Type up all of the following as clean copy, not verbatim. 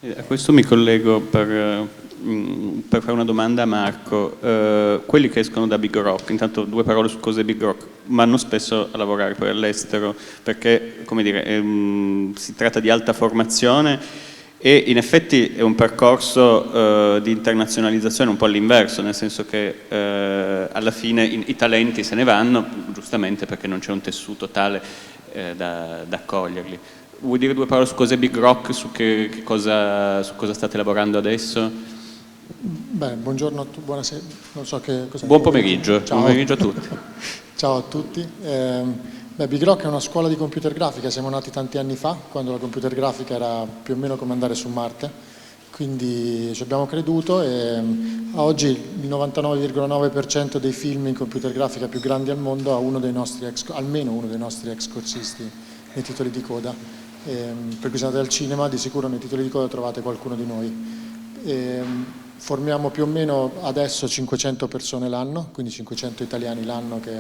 A questo mi collego per fare una domanda a Marco. Quelli che escono da Big Rock, intanto due parole su cos'è Big Rock, vanno spesso a lavorare poi all'estero perché, come dire, si tratta di alta formazione e in effetti è un percorso di internazionalizzazione un po' all'inverso, nel senso che alla fine i talenti se ne vanno, giustamente perché non c'è un tessuto tale da accoglierli. Vuoi dire due parole su cos'è Big Rock, su cosa state lavorando adesso? Beh, buongiorno, buonasera, non so che cosa. Buon pomeriggio, ciao. Buon pomeriggio a tutti. Ciao a tutti. Big Rock è una scuola di computer grafica, siamo nati tanti anni fa, quando la computer grafica era più o meno come andare su Marte, quindi ci abbiamo creduto e oggi il 99,9% dei film in computer grafica più grandi al mondo ha almeno uno dei nostri ex corsisti nei titoli di coda. Per cui se andate al cinema di sicuro nei titoli di coda trovate qualcuno di noi. Formiamo più o meno adesso 500 persone l'anno, quindi 500 italiani l'anno che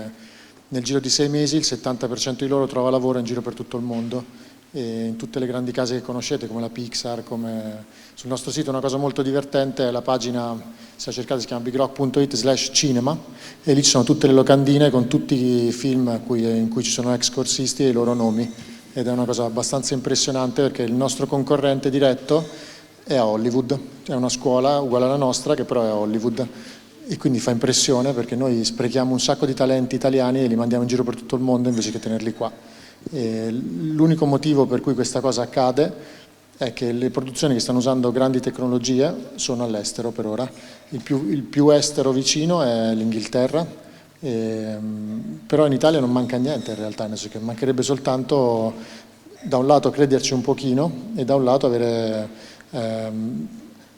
nel giro di 6 mesi il 70% di loro trova lavoro in giro per tutto il mondo, e in tutte le grandi case che conoscete come la Pixar, come sul nostro sito una cosa molto divertente è la pagina, se la cercate si chiama bigrock.it/cinema e lì ci sono tutte le locandine con tutti i film in cui ci sono ex corsisti e i loro nomi, ed è una cosa abbastanza impressionante perché il nostro concorrente diretto è a Hollywood, è una scuola uguale alla nostra che però è a Hollywood e quindi fa impressione perché noi sprechiamo un sacco di talenti italiani e li mandiamo in giro per tutto il mondo invece che tenerli qua. L'unico motivo per cui questa cosa accade è che le produzioni che stanno usando grandi tecnologie sono all'estero per ora, il più estero vicino è l'Inghilterra, però in Italia non manca niente in realtà, nel senso che mancherebbe soltanto da un lato crederci un pochino e da un lato avere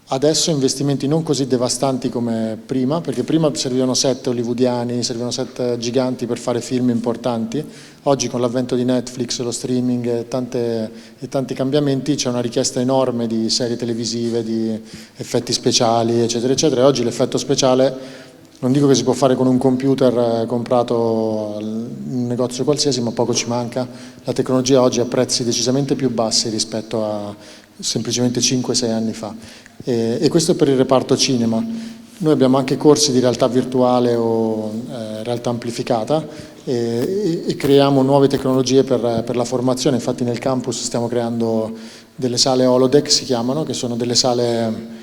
adesso investimenti non così devastanti come prima, perché prima servivano set hollywoodiani, servivano set giganti per fare film importanti. Oggi con l'avvento di Netflix, lo streaming e tanti cambiamenti c'è una richiesta enorme di serie televisive, di effetti speciali, eccetera, eccetera. E oggi l'effetto speciale non dico che si può fare con un computer comprato in un negozio qualsiasi, ma poco ci manca. La tecnologia oggi ha prezzi decisamente più bassi rispetto a semplicemente 5-6 anni fa. E questo è per il reparto cinema. Noi abbiamo anche corsi di realtà virtuale o realtà amplificata e creiamo nuove tecnologie per la formazione. Infatti nel campus stiamo creando delle sale holodeck, si chiamano, che sono delle sale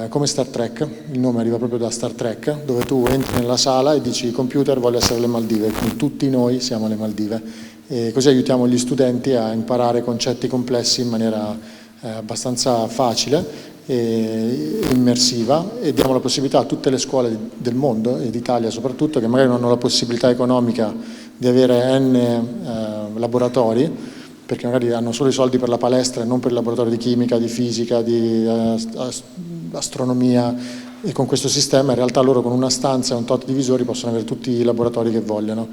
come Star Trek, il nome arriva proprio da Star Trek, dove tu entri nella sala e dici computer voglio essere alle Maldive, quindi tutti noi siamo alle Maldive. E così aiutiamo gli studenti a imparare concetti complessi in maniera abbastanza facile e immersiva, e diamo la possibilità a tutte le scuole del mondo e d'Italia soprattutto, che magari non hanno la possibilità economica di avere n laboratori, perché magari hanno solo i soldi per la palestra e non per il laboratorio di chimica, di fisica, di astronomia, e con questo sistema in realtà loro con una stanza e un tot di visori possono avere tutti i laboratori che vogliono.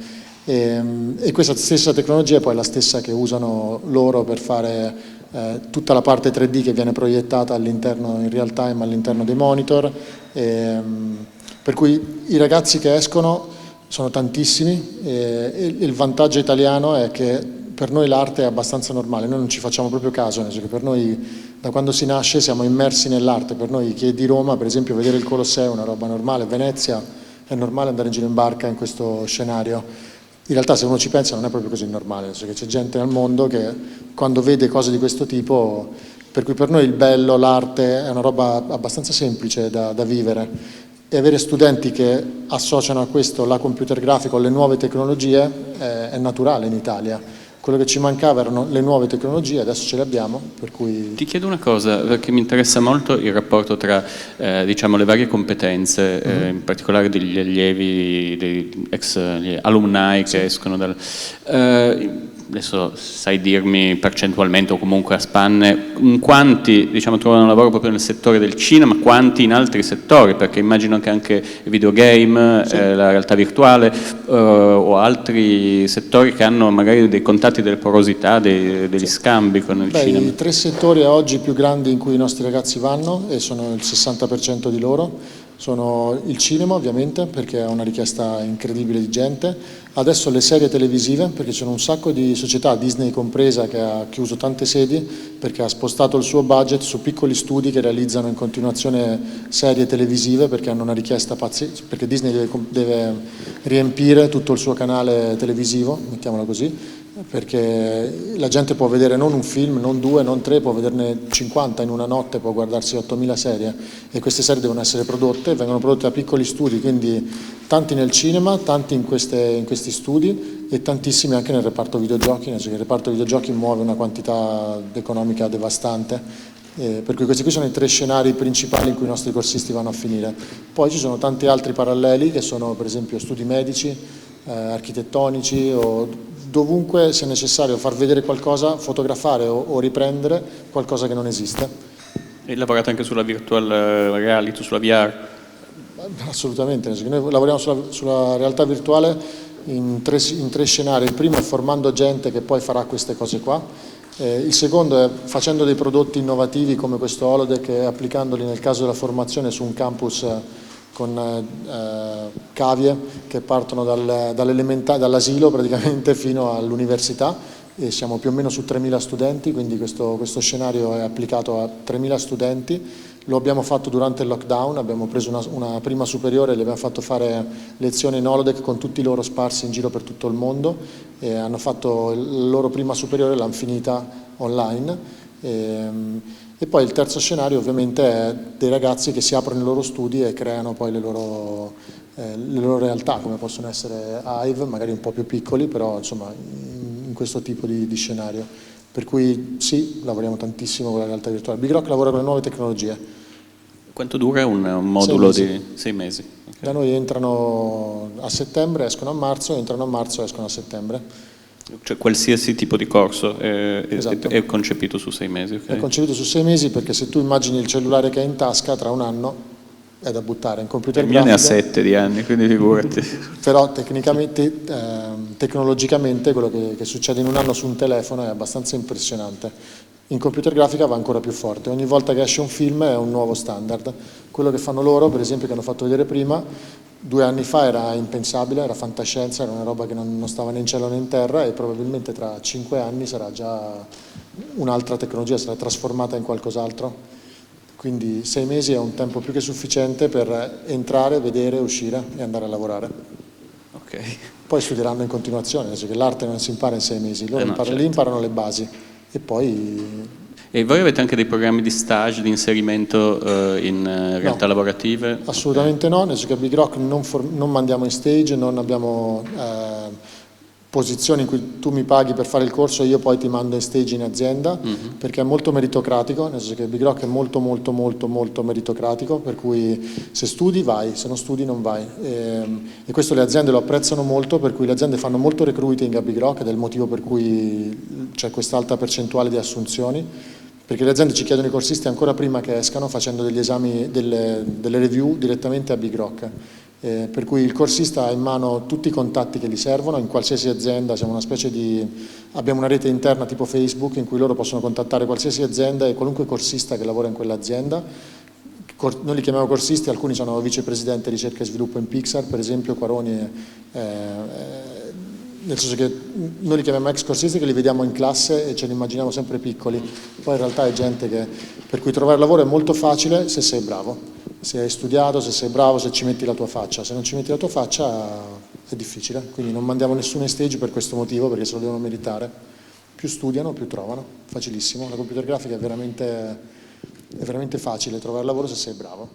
E questa stessa tecnologia è poi la stessa che usano loro per fare tutta la parte 3D che viene proiettata all'interno, in real time, all'interno dei monitor, per cui i ragazzi che escono sono tantissimi e il vantaggio italiano è che per noi l'arte è abbastanza normale, noi non ci facciamo proprio caso, nel senso che per noi da quando si nasce siamo immersi nell'arte. Per noi chi è di Roma, per esempio, vedere il Colosseo è una roba normale, Venezia è normale andare in giro in barca in questo scenario. In realtà se uno ci pensa non è proprio così normale, nel senso che c'è gente al mondo che quando vede cose di questo tipo, per cui per noi il bello, l'arte è una roba abbastanza semplice da vivere, e avere studenti che associano a questo la computer grafica o le nuove tecnologie è naturale in Italia. Quello che ci mancava erano le nuove tecnologie, adesso ce le abbiamo, per cui... Ti chiedo una cosa, perché mi interessa molto il rapporto tra diciamo, le varie competenze, in particolare degli allievi, degli ex alumni che escono dal... adesso sai dirmi percentualmente o comunque a spanne quanti diciamo, trovano lavoro proprio nel settore del cinema, quanti in altri settori, perché immagino che anche i videogame, sì, la realtà virtuale o altri settori che hanno magari dei contatti, delle porosità, degli scambi con il cinema. I 3 settori oggi più grandi in cui i nostri ragazzi vanno, e sono il 60% di loro, Sono il cinema ovviamente, perché ha una richiesta incredibile di gente, adesso le serie televisive, perché c'è un sacco di società, Disney compresa, che ha chiuso tante sedi perché ha spostato il suo budget su piccoli studi che realizzano in continuazione serie televisive, perché hanno una richiesta pazzesca, perché Disney deve riempire tutto il suo canale televisivo, mettiamola così, perché la gente può vedere non un film, non due, non tre, può vederne 50 in una notte, può guardarsi 8.000 serie, e queste serie devono essere prodotte, vengono prodotte da piccoli studi, quindi tanti nel cinema, tanti in questi studi e tantissimi anche nel reparto videogiochi, nel senso che il reparto videogiochi muove una quantità economica devastante, per cui questi qui sono i 3 scenari principali in cui i nostri corsisti vanno a finire. Poi ci sono tanti altri paralleli che sono per esempio studi medici, architettonici, o dovunque sia necessario far vedere qualcosa, fotografare o riprendere qualcosa che non esiste. E lavorate anche sulla virtual reality, sulla VR? Assolutamente, noi lavoriamo sulla realtà virtuale in tre scenari. Il primo è formando gente che poi farà queste cose qua, il secondo è facendo dei prodotti innovativi come questo holodeck e applicandoli nel caso della formazione su un campus con cavie che partono dall'asilo praticamente fino all'università, e siamo più o meno su 3.000 studenti, quindi questo scenario è applicato a 3.000 studenti. Lo abbiamo fatto durante il lockdown, abbiamo preso una prima superiore e gli abbiamo fatto fare lezioni in holodeck con tutti loro sparsi in giro per tutto il mondo, e hanno fatto la loro prima superiore, l'hanno finita online. E poi il terzo scenario ovviamente è dei ragazzi che si aprono i loro studi e creano poi le loro realtà, come possono essere Hive, magari un po' più piccoli, però insomma in questo tipo di scenario. Per cui sì, lavoriamo tantissimo con la realtà virtuale. Big Rock lavora con le nuove tecnologie. Quanto dura un modulo di 6 mesi? Okay. Da noi entrano a settembre, escono a marzo, entrano a marzo, escono a settembre. Cioè qualsiasi tipo di corso Esatto. è concepito su 6 mesi? Okay? È concepito su 6 mesi, perché se tu immagini il cellulare che hai in tasca, tra un anno è da buttare in computer grafica. Il mio ne ha 7 di anni, quindi figurati. Però tecnicamente, tecnologicamente quello che succede in un anno su un telefono è abbastanza impressionante. In computer grafica va ancora più forte, ogni volta che esce un film è un nuovo standard. Quello che fanno loro, per esempio, che hanno fatto vedere prima, 2 anni fa era impensabile, era fantascienza, era una roba che non stava né in cielo né in terra, e probabilmente tra 5 anni sarà già un'altra tecnologia, sarà trasformata in qualcos'altro. Quindi 6 mesi è un tempo più che sufficiente per entrare, vedere, uscire e andare a lavorare. Okay. Poi studieranno in continuazione, nel senso che l'arte non si impara in 6 mesi, loro no, certo. lì imparano le basi e poi... E voi avete anche dei programmi di stage, di inserimento in realtà lavorative? Assolutamente no, nel senso che a Big Rock non mandiamo in stage, non abbiamo posizioni in cui tu mi paghi per fare il corso e io poi ti mando in stage in azienda, perché è molto meritocratico, nel senso che Big Rock è molto molto molto molto meritocratico, per cui se studi vai, se non studi non vai, e questo le aziende lo apprezzano molto, per cui le aziende fanno molto recruiting a Big Rock, ed è il motivo per cui c'è questa alta percentuale di assunzioni, perché le aziende ci chiedono i corsisti ancora prima che escano, facendo degli esami, delle review direttamente a Big Rock. Per cui il corsista ha in mano tutti i contatti che gli servono in qualsiasi azienda, abbiamo una rete interna tipo Facebook in cui loro possono contattare qualsiasi azienda e qualunque corsista che lavora in quell'azienda. Noi li chiamiamo corsisti, alcuni sono vicepresidente ricerca e sviluppo in Pixar, per esempio Quaroni, nel senso che noi li chiamiamo ex corsisti, che li vediamo in classe e ce li immaginiamo sempre piccoli, poi in realtà è gente per cui trovare lavoro è molto facile se sei bravo. Se hai studiato, se sei bravo, se ci metti la tua faccia. Se non ci metti la tua faccia è difficile, quindi non mandiamo nessuno in stage per questo motivo, perché se lo devono meritare. Più studiano, più trovano, facilissimo. La computer grafica è veramente facile trovare lavoro se sei bravo.